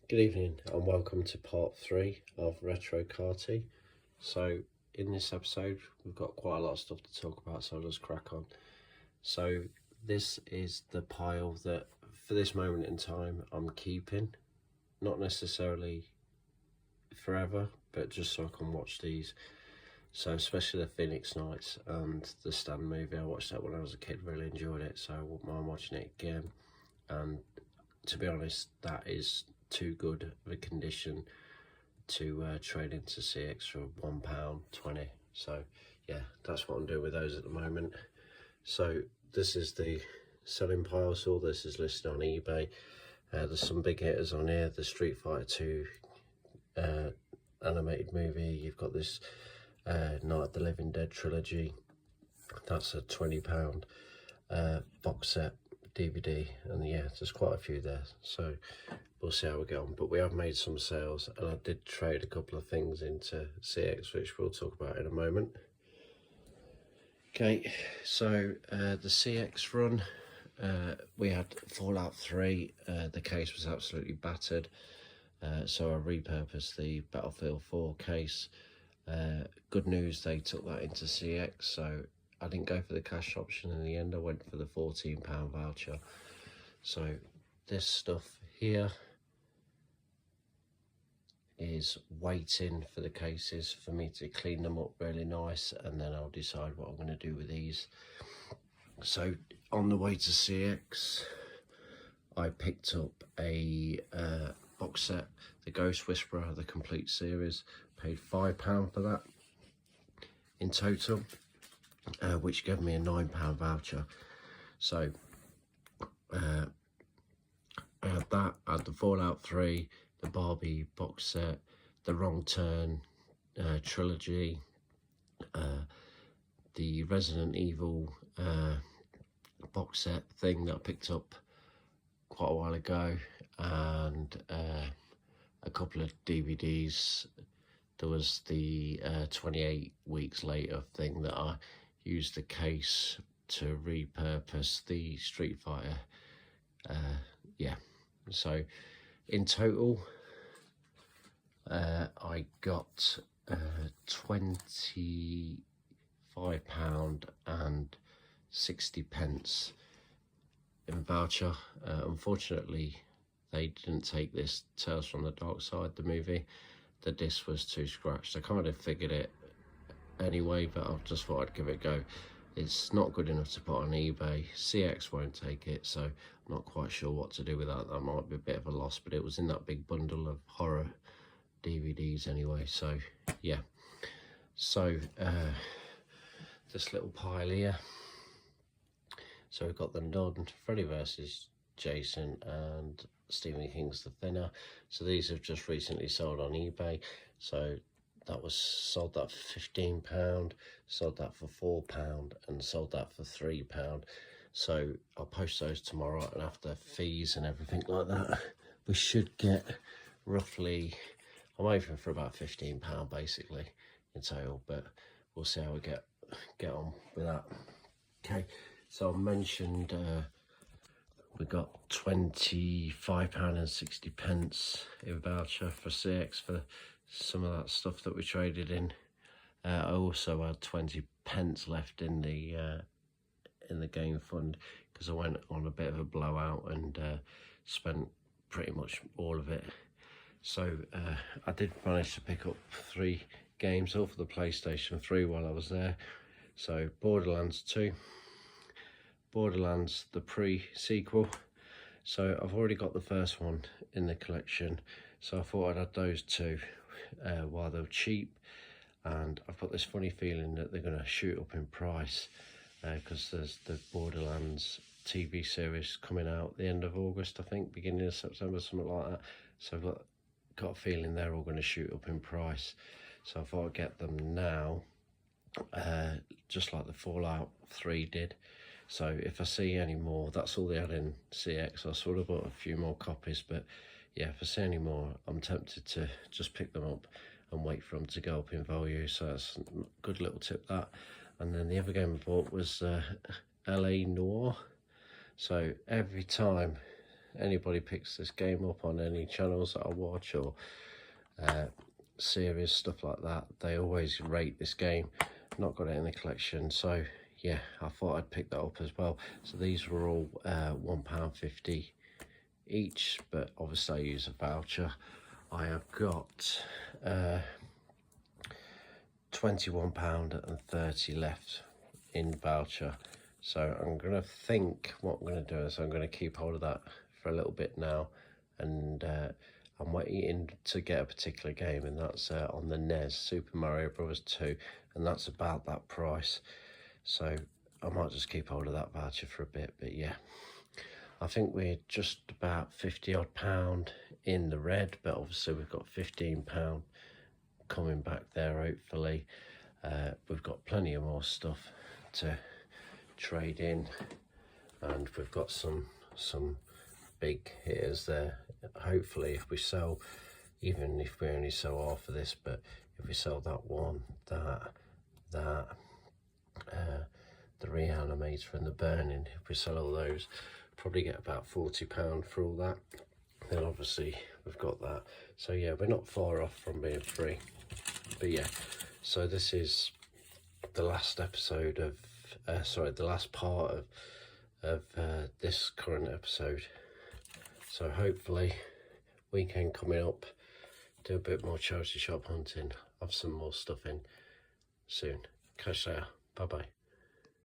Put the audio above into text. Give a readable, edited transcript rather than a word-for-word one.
Good evening and welcome to part 3 of Retro Karty. So in this episode we've got quite a lot of stuff to talk about, so let's crack on. So this is the pile that for this moment in time I'm keeping, not necessarily forever, but just so I can watch these. So especially the Phoenix Nights and the Stan movie, I watched that when I was a kid, really enjoyed it, so I wouldn't mind watching it again. And to be honest, that is too good of a condition to trade into CX for £1.20. So yeah, that's what I'm doing with those at the moment. So this is the selling pile, so all this is listed on eBay. There's some big hitters on here. The Street Fighter 2 animated movie. You've got this Night of the Living Dead trilogy. That's a £20 box set DVD, and yeah, there's quite a few there, so we'll see how we go on. But we have made some sales, and I did trade a couple of things into CX, which we'll talk about in a moment. Okay, so the CX run, we had Fallout 3. The case was absolutely battered, so I repurposed the Battlefield 4 case. Good news, they took that into CX, so I didn't go for the cash option in the end. I went for the £14 voucher. So this stuff here is waiting for the cases for me to clean them up really nice, and then I'll decide what I'm going to do with these. So on the way to CX, I picked up a box set, the Ghost Whisperer, the complete series. Paid £5 for that in total, which gave me a £9 voucher. So I had that, I had the Fallout 3, the Barbie box set, the Wrong Turn trilogy, the Resident Evil box set thing that I picked up quite a while ago, and a couple of DVDs. There was the 28 weeks later thing that I used the case to repurpose the Street Fighter. Yeah, so in total I got £25 and 60p in voucher. Unfortunately, they didn't take this Tales from the Dark Side, the movie. The disc was too scratched. I kind of figured it anyway, but I just thought I'd give it a go. It's not good enough to put on eBay. CX won't take it, so I'm not quite sure what to do with that. That might be a bit of a loss, but it was in that big bundle of horror DVDs anyway, so yeah. So this little pile here, so we've got the Nun, Freddy vs Jason, and Stephen King's The Thinner. So these have just recently sold on eBay. So that was sold that for £15, sold that for £4, and sold that for £3. So I'll post those tomorrow, and after fees and everything like that, we should get roughly, I'm hoping for about £15 basically in total, but we'll see how we get on with that. Okay, so I mentioned we got £25 and 60p in voucher for CX for some of that stuff that we traded in. I also had 20p left in the game fund, because I went on a bit of a blowout and spent pretty much all of it. So I did manage to pick up 3 games, all for the PlayStation 3 while I was there. So Borderlands 2, Borderlands the pre-sequel. So I've already got the first one in the collection, so I thought I'd add those 2 while they're cheap. And I've got this funny feeling that they're going to shoot up in price, because there's the Borderlands TV series coming out at the end of August, I think, beginning of September, something like that. So I've got a feeling they're all going to shoot up in price. So I thought I'd get them now, just like the Fallout 3 did. So if I see any more, that's all they had in CX. I sort of bought a few more copies, but yeah, if I see any more, I'm tempted to just pick them up and wait for them to go up in value. So that's a good little tip, that. And then the other game I bought was LA Noire. So every time anybody picks this game up on any channels that I watch or series, stuff like that, they always rate this game. Not got it in the collection, so yeah, I thought I'd pick that up as well. So these were all £1.50 each, but obviously I use a voucher. I have got £21.30 left in voucher, so I'm gonna think what I'm gonna do is I'm gonna keep hold of that for a little bit now, and I'm waiting to get a particular game, and that's on the NES, Super Mario Bros 2, and that's about that price, so I might just keep hold of that voucher for a bit. But yeah, I think we're just about 50 odd pound in the red, but obviously we've got £15 coming back there hopefully. We've got plenty of more stuff to trade in, and we've got some big hitters there. Hopefully if we sell, even if we only sell half of this, but if we sell that one, that the Reanimator and the Burning, if we sell all those, probably get about £40 for all that. Then obviously we've got that, so yeah, we're not far off from being free. But yeah, so this is the last episode of the last part of this current episode. So hopefully weekend coming up, do a bit more charity shop hunting, have some more stuff in soon. Catch you later. Bye bye.